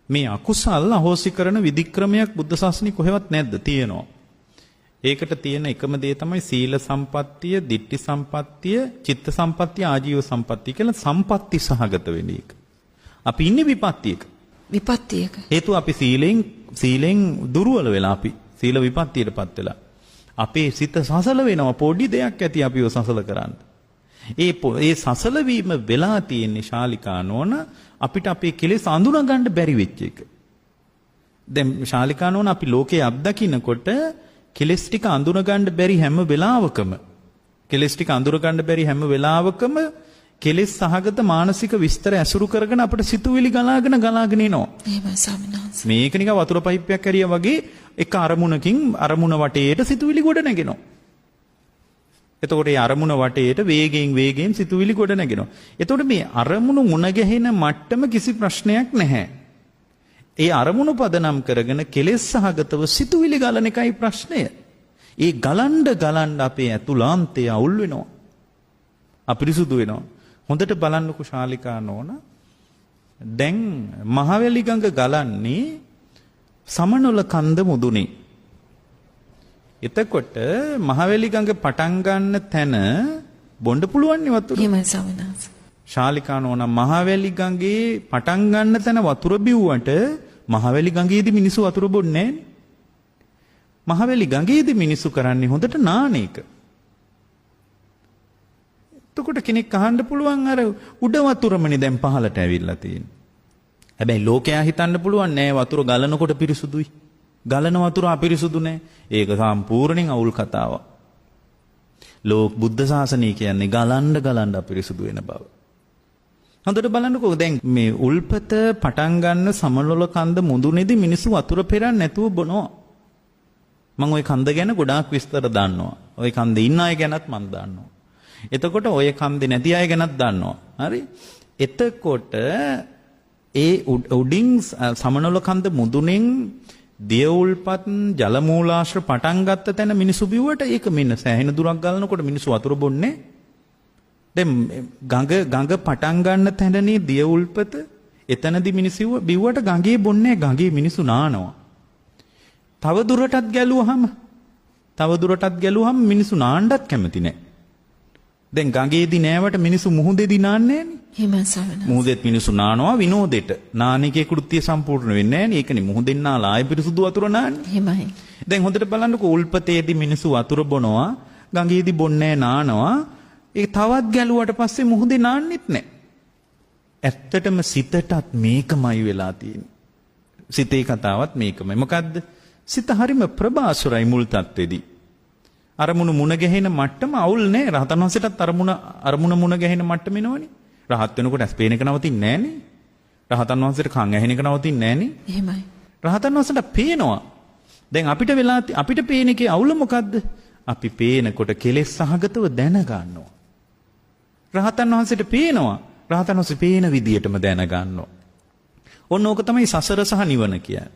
මේ අකුසල් අහෝසි කරන විධික්‍රමයක් බුද්ධ ශාසනය කොහෙවත් නැද්ද? තියෙනවා. ඒකට තියෙන එකම දේ තමයි සීල සම්පත්තිය, ditthi සම්පත්තිය, චිත්ත සම්පත්තිය, ආජීව සම්පත්තිය කියලා සම්පත්ති සහගත වෙන එක. අපි ඉන්නේ විපත්තියක. විපත්තියක. හේතුව අපි සීලෙන් දුර්වල වෙලා අපි සීල විපත්තියටපත් වෙලා. අපේ සිත සසල වෙනවා පොඩි දෙයක් ඇති අපිව සසල කරන්න. ඒ සසල වීම වෙලා තියෙන්නේ ශාලිකා නෝන අපිට අපේ කෙලෙස් අඳුනා ගන්න බැරි වෙච්ච එක. දැන් ශාලිකා නෝන අපි ලෝකේ අත්දකින්නකොට කෙලෙස් ටික අඳුනා ගන්න බැරි හැම වෙලාවකම කෙලෙස් සහගත මානසික විස්තර ඇසුරු කරගෙන අපිට සිතුවිලි ගලාගෙන එනවා. එහෙමයි ස්වාමීන් වහන්සේ. මේක නිකන් වතුර පයිප්පයක් ඇරියා වගේ එක අරමුණකින් අරමුණ වටේට සිතුවිලි ගොඩ නැගෙනවා. එතකොට මේ අරමුණ වටේට වේගයෙන් සිතුවිලි ගොඩ නැගෙනවා. එතකොට මේ අරමුණු මුණ ගැහෙන මට්ටම කිසි ප්‍රශ්නයක් නැහැ. ඒ අරමුණු පදනම් කරගෙන කෙලෙස් සහගතව සිතුවිලි ගලන එකයි ප්‍රශ්නය. ඒ ගලන්න අපේ ඇතුළාන්තය අවුල් වෙනවා. අපිරිසුදු වෙනවා. හොඳට බලන්නකෝ ශාලිකා නෝන. දැන් මහවැලි ගඟ ගලන්නේ සමනොල කන්ද මුදුනේ. එතකොට මහවැලි ගඟ පටන් ගන්න තැන බොන්න පුළුවන් නේ වතුර. එහෙමයි ස්වාමීන් වහන්සේ. ශාලිකා නෝන මහවැලි ගඟේ පටන් ගන්න තැන වතුර බිව්වට මහවැලි ගඟේදී මිනිස්සු වතුර බොන්නේ නැහැ. මහවැලි ගඟේදී මිනිස්සු කරන්නේ හොඳට නාන එක. එතකොට කෙනෙක් අහන්න පුළුවන් අර උඩ වතුරමනේ දැන් පහලට ඇවිල්ලා තියෙන්නේ. හැබැයි ලෝකයා හිතන්න පුළුවන් නෑ වතුර ගලනකොට පිරිසුදුයි. ගලන වතුර අපිරිසුදු නෑ. ඒක සම්පූර්ණයෙන් අවුල් කතාවක්. බුද්ධ ශාසනය කියන්නේ ගලන්න අපිරිසුදු වෙන බව. හොඳට බලන්නකෝ දැන් මේ උල්පත පටන් ගන්න සමනොල කන්ද මුදුනේදී මිනිස්සු වතුර පෙරන්නේ නැතුව බොනවා. මම ওই කන්ද ගැන ගොඩාක් විස්තර දන්නවා. ওই කන්දේ ඉන්න අය ගැනත් මම දන්නවා. එතකොට ඔය කන්දේ නැති අය ගැනත් දන්නවා. හරි? එතකොට ඒ උඩින් සමනොල කන්ද මුදුනෙන් දියඋල්පත් ජල මූලාශ්‍ර පටන් ගත්ත තැන මිනිසු බිව්වට ඒක මෙන්න සෑහෙන දුරක් ගලනකොට මිනිස්සු වතුර බොන්නේ. දැන් ගඟ පටන් ගන්න තැනනේ දියඋල්පත එතනදී මිනිස්සු බිව්වට ගඟේ බොන්නේ ගඟේ මිනිස්සු නානවා. තව දුරටත් ගැලුවහම මිනිස්සු නාන්නත් කැමති නැහැ. දැන් ගඟේදී නෑවට මිනිස්සු මුහුදේදී නාන්නේ නෑනේ. එහෙමයි ස්වාමීන් වහන්සේ. මුහුදෙත් මිනිස්සු නානවා විනෝදෙට. නානිකේ කෘත්‍ය සම්පූර්ණ වෙන්නේ නෑනේ. ඒකනේ මුහුදෙන් නාලා ආයෙ පිරිසුදු වතුර නාන්නේ. එහෙමයි. දැන් හොඳට බලන්නකෝ උල්පතේදී මිනිස්සු වතුර බොනවා, ගඟේදී බොන්නේ නානවා. ඒ තවත් ගැලුවට පස්සේ මුහුදේ නාන්නෙත් නෑ. ඇත්තටම සිතටත් මේකමයි වෙලා තියෙන්නේ. සිතේ කතාවත් මේකමයි. මොකද්ද? සිත හරිම ප්‍රබාසුරයි මුල් තත්ත්වෙදී. අරමුණු මුණ ගැහෙන මට්ටම අවුල් නෑ. රහතන් වහන්සේටත් අරමුණ මුණ ගැහෙන මට්ටම එනවනේ. රහත් වෙනකොට ඇස් පේන එක නවතින්නේ නෑනේ. රහතන් වහන්සේට කන් ඇහෙන එක නවතින්නේ නෑනේ. එහෙමයි. රහතන් වහන්සේට පේනවා. දැන් අපිට පේන එකේ අවුල මොකද්ද? අපි පේනකොට කෙලෙස් සහගතව දැන ගන්නවා. රහතන් වහන්සේට පේනවා. රහතන් වහන්සේ පේන විදියටම දැන ගන්නවා. ඔන්න ඕක තමයි සසර සහ නිවන කියන්නේ.